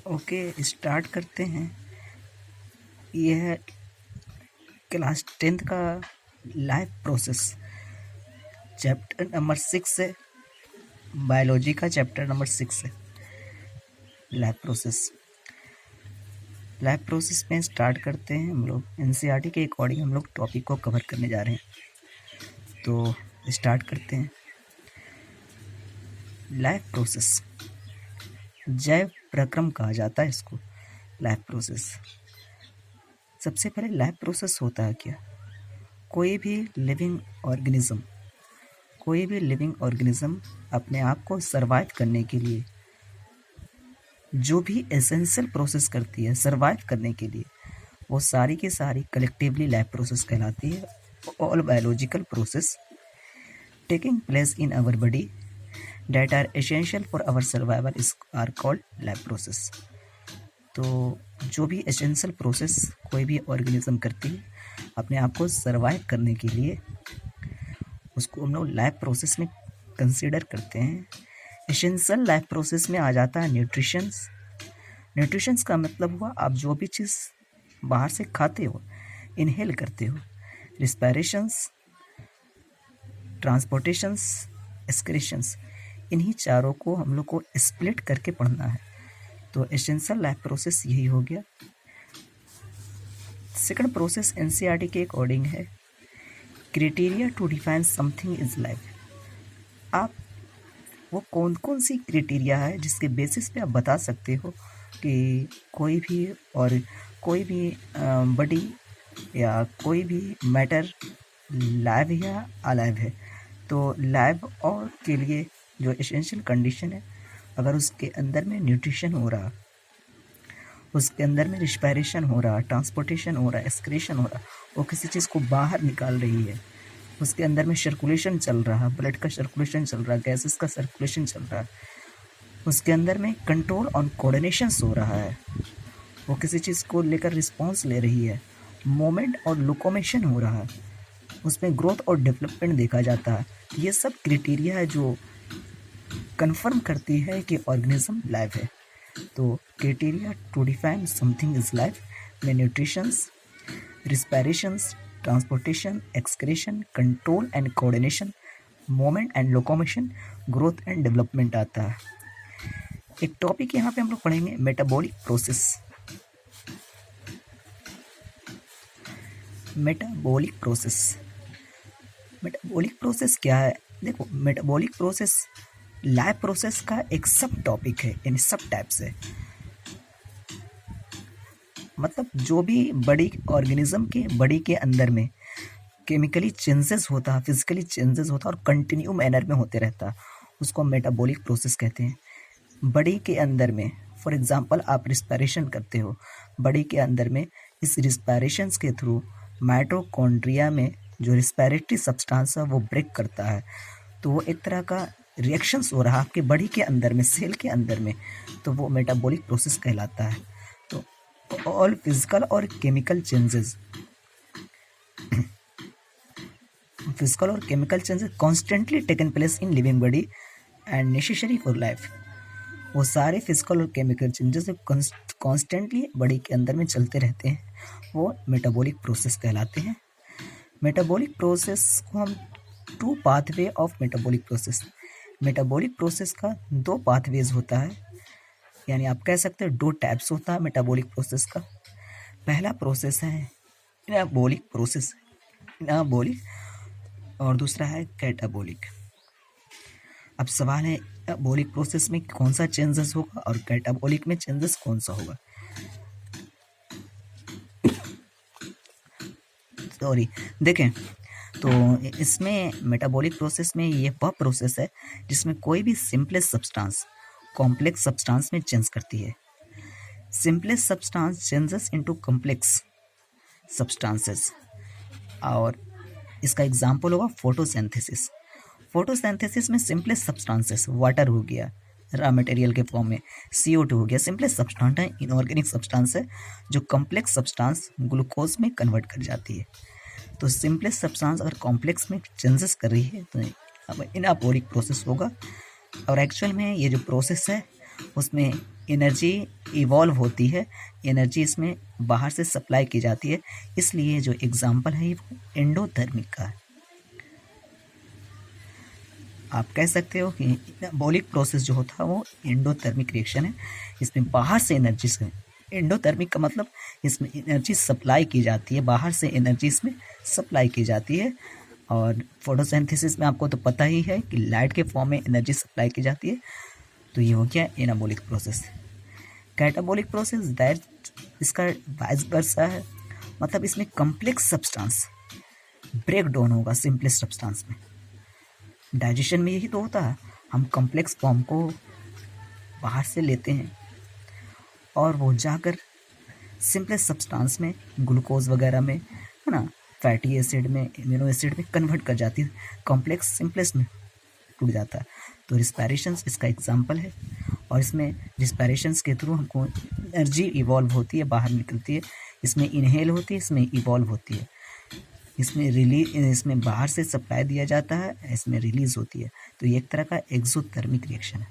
Okay, start करते हैं। ये है क्लास 10th का लाइफ प्रोसेस, चैप्टर नंबर 6 है। बायोलॉजी का चैप्टर नंबर 6 है लाइफ प्रोसेस। लाइफ प्रोसेस में स्टार्ट करते हैं। हम लोग एनसीईआरटी के अकॉर्डिंग हम लोग टॉपिक को कवर करने जा रहे हैं, तो स्टार्ट करते हैं। लाइफ प्रोसेस जैव प्रक्रम कहा जाता है इसको, लाइफ प्रोसेस। सबसे पहले लाइफ प्रोसेस होता है क्या? कोई भी लिविंग ऑर्गेनिज्म अपने आप को सरवाइव करने के लिए जो भी एसेंशियल प्रोसेस करती है सरवाइव करने के लिए, वो सारी की सारी कलेक्टिवली लाइफ प्रोसेस कहलाती है। All biological process taking place in our body that are essential for our survival are called life process। तो जो भी एसेंशियल प्रोसेस कोई भी ऑर्गेनिज्म करती है अपने आप को सरवाइव करने के लिए, उसको हम लोग लाइफ प्रोसेस में कंसीडर करते हैं। एसेंशियल लाइफ प्रोसेस में आ जाता है न्यूट्रिशंस। न्यूट्रिशंस का मतलब हुआ आप जो भी चीज़ बाहर से खाते हो, इनहेल करते हो। रिस्पायरेशंस, ट्रांसपोर्टेशंस, एक्सक्रीशंस, इन्हीं चारों को हम लोग को स्प्लिट करके पढ़ना है। तो एसेंशियल लाइफ प्रोसेस यही हो गया। सेकंड प्रोसेस एनसीईआरटी के अकॉर्डिंग है criteria to define something is life. आप वो कौन कौन सी क्राइटेरिया है जिसके बेसिस पे आप बता सकते हो कि कोई भी बॉडी या कोई भी मैटर लाइव या अलाइव है। तो लाइव और के लिए जो एसेंशियल कंडीशन है, अगर उसके अंदर में न्यूट्रिशन हो रहा, उसके अंदर में रिस्पायरेशन हो रहा, ट्रांसपोर्टेशन हो रहा, एक्सक्रीशन हो रहा, वो किसी चीज़ को बाहर निकाल रही है, उसके अंदर में सर्कुलेशन चल रहा, ब्लड का सर्कुलेशन चल रहा, गैसेस का सर्कुलेशन चल रहा, उसके अंदर में कंट्रोल ऑन कोऑर्डिनेशंस हो रहा है, वो किसी चीज़ को लेकर रिस्पॉन्स ले रही है, मोमेंट और लोकोमोशन हो रहा है, उसमें ग्रोथ और डेवलपमेंट देखा जाता है। ये सब क्राइटेरिया है जो कंफर्म करती है कि ऑर्गेनिज्म लाइव है। तो criteria to define something is life में nutritions, respirations, transportation, excretion, control and coordination, movement and locomotion, growth and development आता है। एक टॉपिक यहाँ पे हम लोग पढ़ेंगे मेटाबॉलिक प्रोसेस। मेटाबॉलिक प्रोसेस क्या है? देखो, मेटाबॉलिक प्रोसेस लाइफ प्रोसेस का एक सब टॉपिक है, इन सब टाइप्स है। मतलब जो भी बड़ी ऑर्गेनिज्म के बॉडी के अंदर में केमिकली चेंजेस होता है, फिजिकली चेंजेस होता है और कंटिन्यू मैनर में होते रहता है, उसको हम मेटाबॉलिक प्रोसेस कहते हैं। बॉडी के अंदर में फॉर एग्जांपल आप रिस्पायरेशन करते हो, बॉडी के अंदर में इस रिस्पायरेशंस के थ्रू माइटोकॉन्ड्रिया में जो रिस्पायरेटरी सब्सटेंस है वो ब्रेक करता है। तो वो एक तरह का रिएक्शंस हो रहा है आपके बॉडी के अंदर में, सेल के अंदर में, तो वो मेटाबॉलिक प्रोसेस कहलाता है। तो ऑल फिजिकल और chemical changes constantly taken place in living body and necessary for life. वो सारे फिजिकल और केमिकल चेंजेस कॉन्स्टेंटली बॉडी के अंदर में चलते रहते हैं, वो मेटाबॉलिक प्रोसेस कहलाते हैं। मेटाबॉलिक प्रोसेस को हम two pathway of metabolic process का दो पाथवेज होता है, यानी आप कह सकते हैं दो टाइप्स होता है मेटाबॉलिक प्रोसेस का। पहला प्रोसेस है एनाबॉलिक और दूसरा है कैटाबॉलिक। अब सवाल है एनाबॉलिक प्रोसेस में कौन सा चेंजेस होगा और कैटाबॉलिक में चेंजेस कौन सा होगा। सॉरी, देखें तो इसमें मेटाबॉलिक प्रोसेस में ये वह प्रोसेस है जिसमें कोई भी सिंपलेस्ट सब्सटेंस कॉम्प्लेक्स सब्सटेंस में चेंज करती है। Simplest substance changes into complex substances, और इसका एग्जांपल होगा फोटोसिंथेसिस में सिंपलेस्ट सब्सटेंसेस वाटर हो गया, रॉ मटेरियल के फॉर्म में CO2 हो गया, सिंपलेस्ट सब्सटेंस है, इनऑर्गेनिक सब्सटेंस है जो कॉम्प्लेक्स सब्सटेंस ग्लूकोज में कन्वर्ट कर जाती है। तो सिंपलेस्ट सब्सटेंस अगर कॉम्प्लेक्स में चेंजेस कर रही है तो अब एनाबॉलिक प्रोसेस होगा। और एक्चुअल में ये जो प्रोसेस है उसमें एनर्जी इवॉल्व होती है, एनर्जी इसमें बाहर से सप्लाई की जाती है, इसलिए जो एग्जाम्पल है वो एंडोथर्मिक का है। आप कह सकते हो कि एनाबॉलिक प्रोसेस जो होता है वो एंडोथर्मिक रिएक्शन है, इसमें बाहर से एनर्जी से, एंडोथर्मिक का मतलब इसमें एनर्जी सप्लाई की जाती है, बाहर से एनर्जी इसमें सप्लाई की जाती है। और फोटोसिंथेसिस में आपको तो पता ही है कि लाइट के फॉर्म में एनर्जी सप्लाई की जाती है। तो ये हो गया anabolic process. Catabolic process that इसका वाइस वर्सा है, मतलब इसमें कम्प्लेक्स सब्सटेंस ब्रेक डाउन होगा सिंपलेस्ट सब्सटेंस में। डाइजेशन में यही तो होता है, हम कम्प्लेक्स फॉर्म को बाहर से लेते हैं और वो जाकर सिंपलेस्ट सब्सटेंस में, ग्लूकोज वगैरह में, है ना, फैटी एसिड में, एमिनो एसिड में कन्वर्ट कर जाती है, कॉम्प्लेक्स सिंपलेस्ट में टूट जाता है। तो रिस्पायरेशंस इसका एग्जांपल है, और इसमें रिस्पायरेशंस के थ्रू हमको एनर्जी इवॉल्व होती है, बाहर निकलती है। इसमें इनहेल होती है, इसमें इवॉल्व होती है, इसमें बाहर से सप्लाई दिया जाता है, इसमें रिलीज होती है। तो ये एक तरह का एक्सोथर्मिक रिएक्शन है।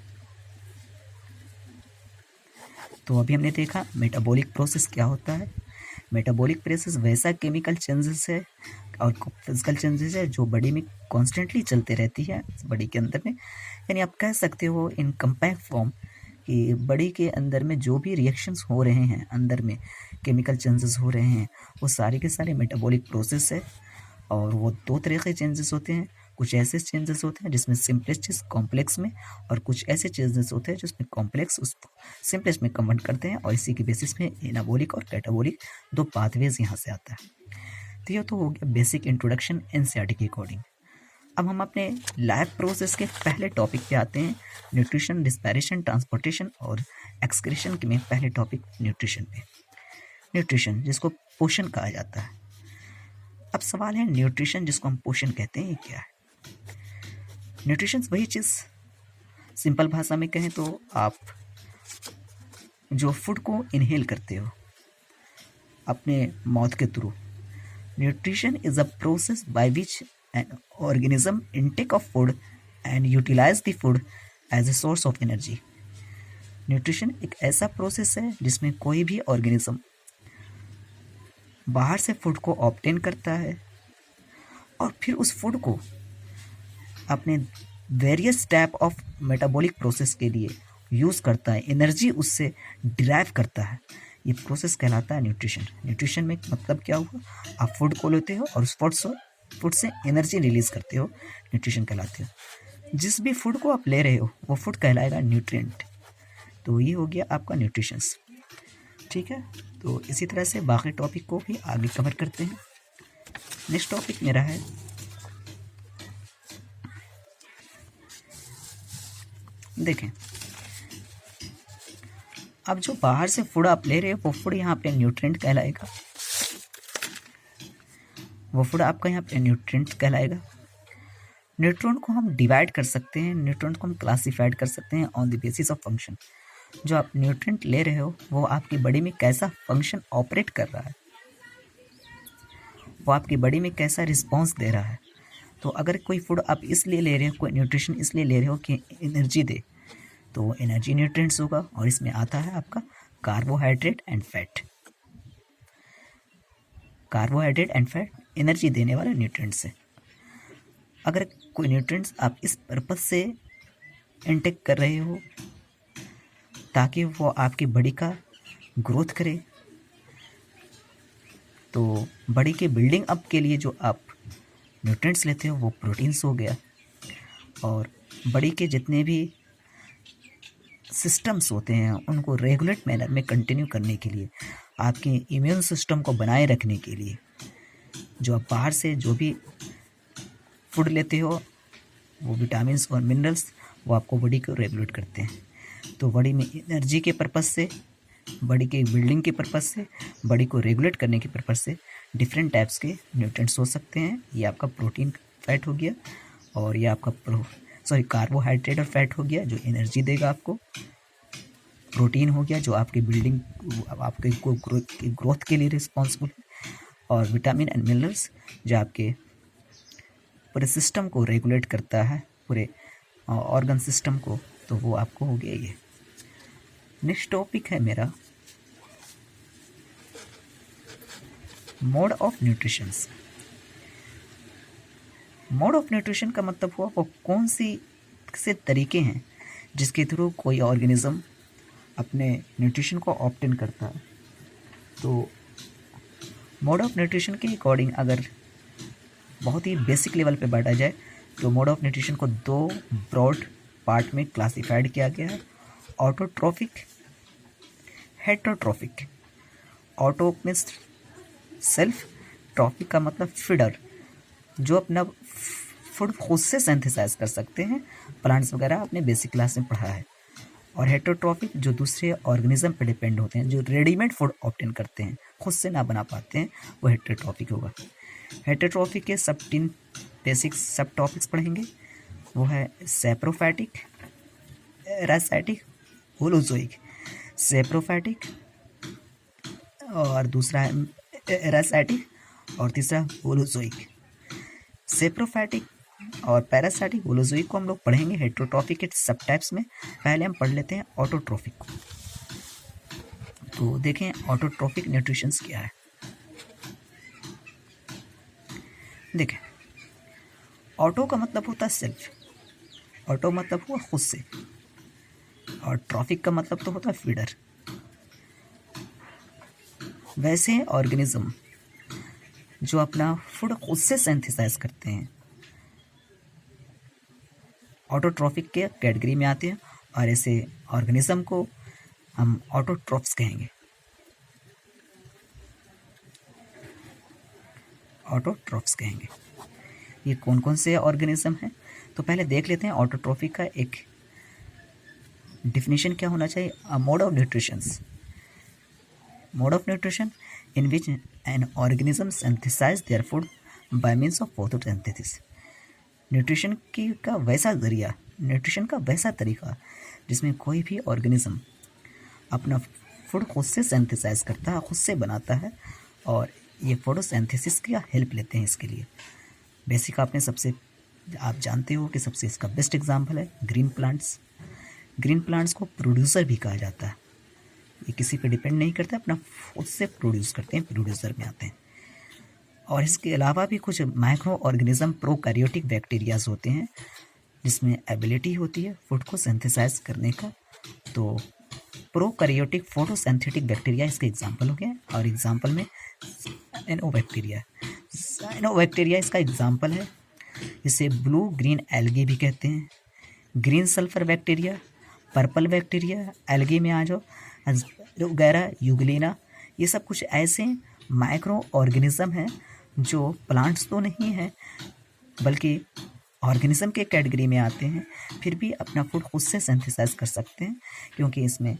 तो अभी हमने देखा मेटाबॉलिक प्रोसेस क्या होता है। मेटाबॉलिक प्रोसेस वैसा केमिकल चेंजेस है और फिजिकल चेंजेस है जो बॉडी में कॉन्स्टेंटली चलते रहती है, बॉडी के अंदर में। यानी आप कह सकते हो इन कंपैक्ट फॉर्म कि बॉडी के अंदर में जो भी रिएक्शंस हो रहे हैं, अंदर में केमिकल चेंजेस हो रहे हैं, वो सारे के सारे मेटाबॉलिक प्रोसेस है। और वो दो तरह के चेंजेस होते हैं, कुछ ऐसे चेंजेस होते हैं जिसमें सिंपलेस्ट चीज कॉम्प्लेक्स में, और कुछ ऐसे चेंजेस होते हैं जिसमें कॉम्प्लेक्स उस सिंपलेस्ट में कन्वर्ट करते हैं, और इसी के बेसिस में एनाबॉलिक और कैटाबॉलिक दो पाथवेज यहाँ से आता है। तो ये तो हो गया बेसिक इंट्रोडक्शन एनसीईआरटी के अकॉर्डिंग। अब हम अपने लाइफ प्रोसेस के पहले टॉपिक पे आते हैं, न्यूट्रिशन, रिस्पायरेशन, ट्रांसपोर्टेशन और एक्सक्रीशन के में पहले टॉपिक न्यूट्रिशन पे। न्यूट्रिशन जिसको पोषण कहा जाता है। अब सवाल है न्यूट्रिशन जिसको हम पोषण कहते हैं, ये क्या है? न्यूट्रिशन वही चीज़, सिंपल भाषा में कहें तो आप जो फूड को इनहेल करते हो अपने माउथ के थ्रू। Nutrition is a process by which an organism intake of food and utilise the food as a source of energy. Nutrition एक ऐसा प्रोसेस है जिसमें कोई भी ऑर्गेनिज्म बाहर से फूड को ऑब्टेन करता है और फिर उस फूड को अपने various type of metabolic process के लिए यूज़ करता है, एनर्जी उससे डिराइव करता है। ये प्रोसेस कहलाता है न्यूट्रिशन। न्यूट्रिशन में मतलब क्या हुआ, आप फूड को लेते हो और उस फूड से एनर्जी रिलीज करते हो, न्यूट्रिशन कहलाते हो। जिस भी फूड को आप ले रहे हो वो फूड कहलाएगा न्यूट्रिएंट। तो ये हो गया आपका न्यूट्रिशंस, ठीक है। तो इसी तरह से बाकी टॉपिक को भी आगे कवर करते हैं। नेक्स्ट टॉपिक मेरा है देखें, अब जो बाहर से फूड आप ले रहे हो वो फूड यहाँ पे न्यूट्रिएंट कहलाएगा, वो फूड आपका यहाँ पे न्यूट्रिएंट कहलाएगा। न्यूट्रॉन को हम डिवाइड कर सकते हैं, न्यूट्रॉन को हम क्लासिफाइड कर सकते हैं on the basis of function. जो आप न्यूट्रिएंट ले रहे हो वो आपकी बॉडी में कैसा फंक्शन ऑपरेट कर रहा है, वो आपकी बॉडी में कैसा रिस्पॉन्स दे रहा है। तो अगर कोई फूड आप इसलिए ले रहे हो, कोई न्यूट्रिशन इसलिए ले रहे हो कि एनर्जी दे, तो एनर्जी न्यूट्रिएंट्स होगा, और इसमें आता है आपका carbohydrate and fat. Carbohydrate and fat energy देने वाला न्यूट्रिएंट्स है। अगर कोई न्यूट्रिएंट्स आप इस पर्पस से इनटेक कर रहे हो ताकि वो आपकी बॉडी का ग्रोथ करे, तो बॉडी के बिल्डिंग अप के लिए जो आप न्यूट्रिएंट्स लेते हो वो प्रोटीन्स हो गया, और बॉडी के जितने भी सिस्टम्स होते हैं उनको रेगुलेट मैनर में कंटिन्यू करने के लिए, आपके इम्यून सिस्टम को बनाए रखने के लिए, जो आप बाहर से जो भी फूड लेते हो वो विटामिन्स और मिनरल्स वो आपको बॉडी को रेगुलेट करते हैं। तो बॉडी में एनर्जी के पर्पस से, बॉडी के बिल्डिंग के पर्पस से, बॉडी को रेगुलेट करने के पर्पस से डिफरेंट टाइप्स के न्यूट्रिएंट्स हो सकते हैं। ये आपका प्रोटीन फैट हो गया, और ये आपका कार्बोहाइड्रेट और फैट हो गया जो एनर्जी देगा आपको। प्रोटीन हो गया जो आपकी बिल्डिंग, आपके ग्रोथ के लिए रिस्पॉन्सिबल है, और विटामिन एंड मिनरल्स जो आपके पूरे सिस्टम को रेगुलेट करता है, पूरे ऑर्गन सिस्टम को, तो वो आपको हो गया ये। नेक्स्ट टॉपिक है मेरा mode of nutritions. Mode of nutrition का मतलब हुआ वो कौन सी से तरीके हैं जिसके थ्रू कोई ऑर्गेनिज्म अपने न्यूट्रिशन को ऑब्टेन करता है। तो मोड ऑफ न्यूट्रिशन के अकॉर्डिंग अगर बहुत ही बेसिक लेवल पे बांटा जाए तो मोड ऑफ न्यूट्रिशन को दो ब्रॉड पार्ट में क्लासिफाइड किया गया है, autotrophic, heterotrophic. Auto means self, trophic का मतलब फीडर, जो अपना फूड खुद से सिंथेसाइज कर सकते हैं, प्लांट्स वगैरह आपने बेसिक क्लास में पढ़ा है। और हेटरोट्रॉफिक जो दूसरे ऑर्गेनिज्म पर डिपेंड होते हैं, जो रेडीमेड फूड ऑब्टेन करते हैं, खुद से ना बना पाते हैं, वो हेटरोट्रॉफिक होगा। हेटरोट्रॉफिक के सब 3 बेसिक सब टॉपिक्स पढ़ेंगे। वो है सैप्रोफैटिक, एरासाइटिक, होलोजोइक। सैप्रोफैटिक और दूसरा है एरासाइटिक और तीसरा होलोजोइक। सैप्रोफैटिक और पैरासाइटिक, होलोजोइक को हम लोग पढ़ेंगे हेटरोट्रॉफिक के सब टाइप्स में। पहले हम पढ़ लेते हैं ऑटोट्रॉफिक को। तो देखें ऑटोट्रॉफिक न्यूट्रिशंस क्या है। देखें, ऑटो का मतलब होता है सेल्फ, ऑटो मतलब हुआ खुद से, और ट्रॉफिक का मतलब तो होता है फीडर। वैसे ऑर्गेनिज्म जो अपना फूड खुद से सिंथेसाइज करते हैं ऑटोट्रॉफिक के कैटेगरी में आते हैं, और ऐसे ऑर्गेनिज्म को हम ऑटोट्रॉफ्स कहेंगे। ऑटोट्रॉफ्स कहेंगे। ये कौन कौन से ऑर्गेनिज्म हैं? तो पहले देख लेते हैं ऑटोट्रॉफिक का एक डिफिनीशन क्या होना चाहिए। A mode of nutritions, mode of nutrition in which an organism synthesize their food by means of photosynthesis। Nutrition की का वैसा ज़रिया, न्यूट्रिशन का वैसा तरीका जिसमें कोई भी ऑर्गेनिज्म अपना फूड खुद से सिंथेसाइज करता है, खुद से बनाता है, और ये फोटोसिंथेसिस की हेल्प लेते हैं इसके लिए। बेसिक आपने सबसे आप जानते हो कि सबसे इसका बेस्ट एग्जांपल है ग्रीन प्लांट्स। ग्रीन प्लांट्स को प्रोड्यूसर भी कहा जाता है। ये किसी पे डिपेंड नहीं करते, अपना खुद से प्रोड्यूस करते हैं, प्रोड्यूसर में आते हैं। और इसके अलावा भी कुछ माइक्रो ऑर्गेनिज्म प्रोकैरियोटिक बैक्टीरियाज होते हैं जिसमें एबिलिटी होती है फूड को सिंथेसाइज करने का। तो प्रोकैरियोटिक फोटोसिंथेटिक बैक्टीरिया इसके एग्जाम्पल हो गए। और एग्जाम्पल में साइनोबैक्टीरिया इसका एग्जाम्पल है। इसे ब्लू ग्रीन एल्गी भी कहते हैं। Green sulphur bacteria, purple bacteria, algae में आ जाओ वगैरह, यूग्लिना, ये सब कुछ ऐसे माइक्रो ऑर्गेनिज्म हैं जो प्लांट्स तो नहीं हैं बल्कि ऑर्गेनिज्म के कैटेगरी में आते हैं, फिर भी अपना फूड खुद से सिंथेसाइज कर सकते हैं क्योंकि इसमें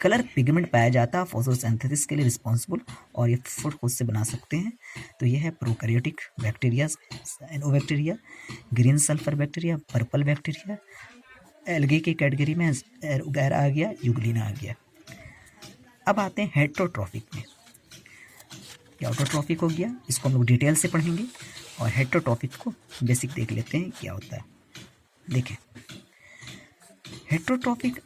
कलर पिगमेंट पाया जाता है फोटोसिंथेसिस के लिए रिस्पॉन्सिबल, और ये फूड खुद से बना सकते हैं। तो ये है prokaryotic bacteria, cyanobacteria, green sulphur bacteria, purple bacteria, algae की कैटेगरी में वगैरह आ गया, यूग्लिना आ गया। अब आते हैं हेटरोट्रॉफिक में। ये ऑटोट्रॉफिक हो गया, इसको हम लोग डिटेल से पढ़ेंगे, और हेटरोट्रॉफिक को बेसिक देख लेते हैं क्या होता है। देखें, हेटरोट्रॉफिक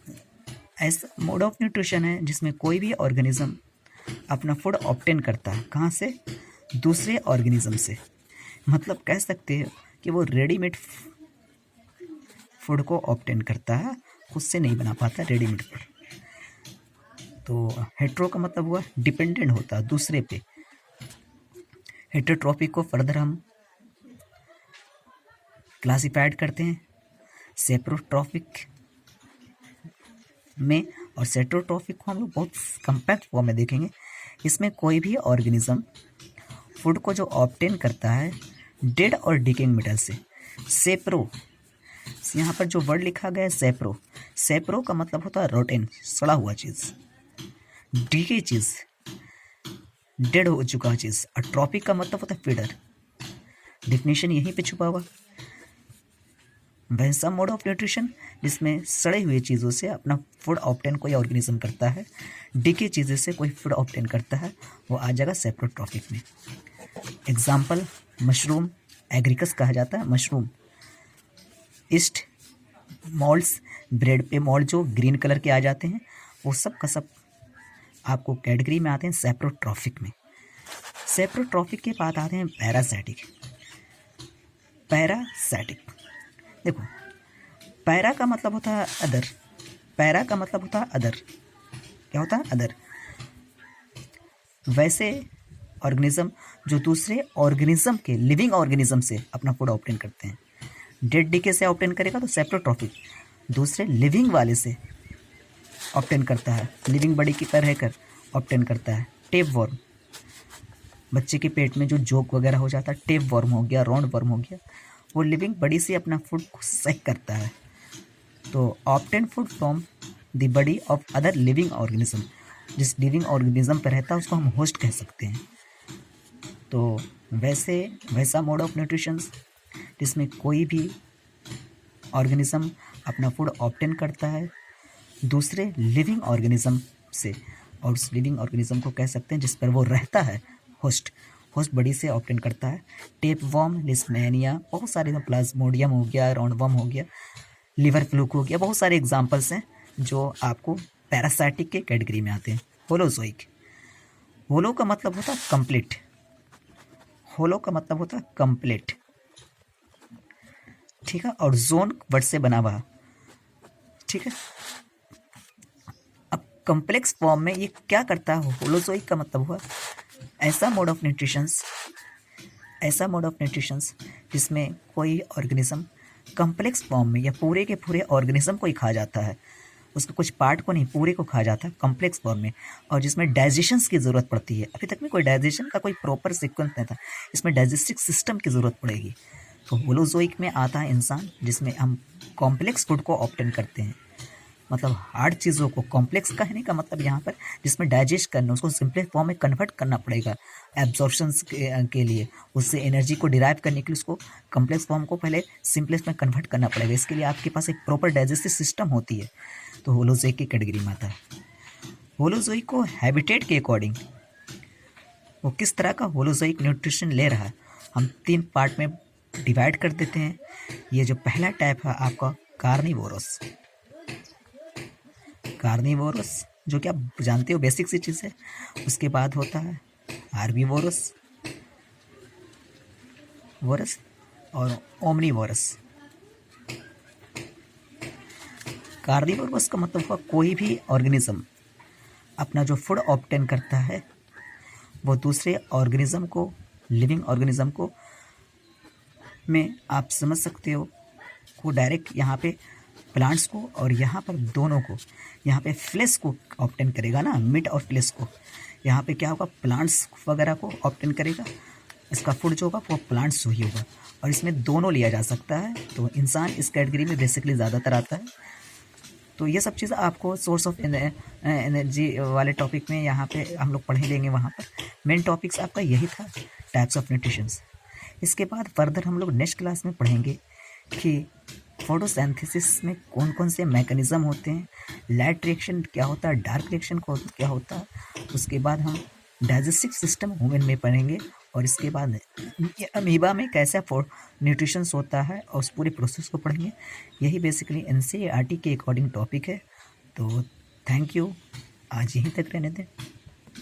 ऐसा मोड ऑफ न्यूट्रिशन है जिसमें कोई भी ऑर्गेनिज्म अपना फूड ऑब्टेन करता है। कहाँ से? दूसरे ऑर्गेनिज्म से। मतलब कह सकते हैं कि वो रेडीमेड फूड को ऑब्टेन करता है, खुद से नहीं बना पाता रेडीमेड फूड। तो हेट्रो का मतलब हुआ डिपेंडेंट होता है दूसरे पे। हेटरोट्रॉफिक को फर्दर हम क्लासिफाइड करते हैं सेप्रोट्रॉफिक में, और सेट्रोट्रॉफिक को हम लोग बहुत कम्पैक्ट फॉर्म में देखेंगे। इसमें कोई भी ऑर्गेनिज्म फूड को जो ऑब्टेन करता है डेड और डिकेइंग मेटल से। सेप्रो, यहाँ पर जो वर्ड लिखा गया है सेप्रो, सेप्रो का मतलब होता है रोटेन, सड़ा हुआ चीज़, डीके चीज़, डेड हो चुका चीज़। और ट्रॉफिक का मतलब होता है फीडर। डिफिनेशन यहीं पे छुपा हुआ। वैसा मोड ऑफ न्यूट्रिशन जिसमें सड़े हुए चीज़ों से अपना फूड ऑब्टेन कोई ऑर्गेनिज्म करता है, डीके चीज़ों से कोई फूड ऑब्टेन करता है, वो आ जाएगा सेप्रोट्रॉफिक में। एग्जाम्पल मशरूम, एग्रिकस कहा जाता है मशरूम, ईस्ट मोल्ड्स, ब्रेड पे मोल्ड जो ग्रीन कलर के आ जाते हैं, वो सब का सब आपको कैटेगरी में आते हैं सेप्रोट्रॉफिक में। सेप्रोट्रॉफिक के बाद आते हैं पैरासाइटिक। पैरासाइटिक देखो, पैरा का मतलब होता है अदर, पैरा का मतलब होता है अदर। क्या होता है? अदर। वैसे ऑर्गेनिज्म जो दूसरे ऑर्गेनिज्म के, लिविंग ऑर्गेनिज्म से अपना फूड ऑब्टेन करते हैं। डेड डीके से ऑब्टेन करेगा तो सेप्रोट्रॉफिक, दूसरे लिविंग वाले से ऑब्टेन करता है, लिविंग बॉडी की तरह रहकर ऑब्टेन करता है। टेप वर्म, बच्चे के पेट में जो जोक वगैरह हो जाता है, टेप वर्म हो गया, राउंड वर्म हो गया, वो लिविंग बॉडी से अपना फूड को सेक करता है। तो obtain food from the body of other living organism, जिस लिविंग ऑर्गेनिज्म पर रहता है उसको हम होस्ट कह सकते हैं। तो वैसा मोड ऑफ न्यूट्रिशन जिसमें कोई भी ऑर्गेनिज्म अपना फूड ऑब्टेन करता है दूसरे लिविंग ऑर्गेनिज्म से, और उस लिविंग ऑर्गेनिज्म को कह सकते हैं जिस पर वो रहता है, होस्ट बॉडी से ऑब्टेन करता है। टेप वर्म, लिस्टमेनिया, बहुत सारे, प्लाज्मोडियम हो गया, राउंड वर्म हो गया, लिवर फ्लूक हो गया, बहुत सारे एग्जाम्पल्स हैं जो आपको पैरासाइटिक के कैटेगरी में आते हैं। होलोजोइक, होलो का मतलब होता है कंप्लीट, होलो का मतलब होता है कंप्लीट, ठीक है, और जोन वर्ड से बना हुआ, ठीक है। अब कॉम्प्लेक्स फॉर्म में ये क्या करता है? होलोजोइक का मतलब हुआ ऐसा मोड ऑफ न्यूट्रिशंस जिसमें कोई ऑर्गेनिज्म कॉम्प्लेक्स फॉर्म में या पूरे के पूरे ऑर्गेनिज्म को ही खा जाता है, उसके कुछ पार्ट को नहीं, पूरे को खा जाता है कॉम्प्लेक्स फॉर्म में, और जिसमें डाइजेशंस की ज़रूरत पड़ती है। अभी तक में कोई डाइजेशन का कोई प्रॉपर सीक्वेंस नहीं था, इसमें डाइजेस्टिव सिस्टम की ज़रूरत पड़ेगी। तो होलोजोइक में आता है इंसान जिसमें हम कॉम्प्लेक्स फूड को ऑब्टेन करते हैं, मतलब हार्ड चीज़ों को, कॉम्प्लेक्स कहने का मतलब यहाँ पर जिसमें डाइजेस्ट करना, उसको सिंपलेस्ट फॉर्म में कन्वर्ट करना पड़ेगा एब्जॉर्प्शंस के लिए, उससे एनर्जी को डिराइव करने के लिए उसको कॉम्प्लेक्स फॉर्म को पहले सिंपलेस्ट में कन्वर्ट करना पड़ेगा। इसके लिए आपके पास एक प्रॉपर डाइजेस्टिव सिस्टम होती है। तो होलोजोइक की कैटेगरी में आता है। होलोजोइक को हैबिटेट के अकॉर्डिंग वो किस तरह का होलोजोइक न्यूट्रिशन ले रहा है, हम 3 पार्ट में डिवाइड कर देते हैं। ये जो पहला टाइप है आपका कार्निवोरस, जो कि आप जानते हो, बेसिक सी चीज़ है। उसके बाद होता है हार्बीवोरस और ओमनीवोरस। कार्निवोरस का मतलब हुआ कोई भी ऑर्गेनिज्म अपना जो फूड ऑब्टेन करता है वो दूसरे ऑर्गेनिज्म को, लिविंग ऑर्गेनिज्म को, में आप समझ सकते हो, को डायरेक्ट यहाँ पे प्लांट्स को और यहाँ पर दोनों को, यहाँ पे फ्लेश को ऑब्टेन करेगा ना, मीट और फ्लेश को। यहाँ पे क्या होगा, प्लांट्स वगैरह को ऑब्टेन करेगा, इसका फूड जो होगा वो प्लांट्स ही होगा, और इसमें दोनों लिया जा सकता है। तो इंसान इस कैटेगरी में बेसिकली ज़्यादातर आता है। तो ये सब चीज़ आपको सोर्स ऑफ एनर्जी वाले टॉपिक में यहाँ पे हम लोग पढ़े लेंगे। वहाँ पर मेन टॉपिक्स आपका यही था, टाइप्स ऑफ न्यूट्रिशंस। इसके बाद फर्दर हम लोग नेक्स्ट क्लास में पढ़ेंगे कि फोटोसिंथेसिस में कौन कौन से मैकेनिज़्म होते हैं, लाइट रिएक्शन क्या होता है, डार्क रिएक्शन क्या होता है। उसके बाद हम डाइजेस्टिव सिस्टम ह्यूमन में पढ़ेंगे, और इसके बाद अमीबा में कैसा न्यूट्रिशंस होता है और उस पूरे प्रोसेस को पढ़ेंगे। यही बेसिकली एनसीईआरटी के अकॉर्डिंग टॉपिक है। तो थैंक यू, आज यहीं तक रहने दें।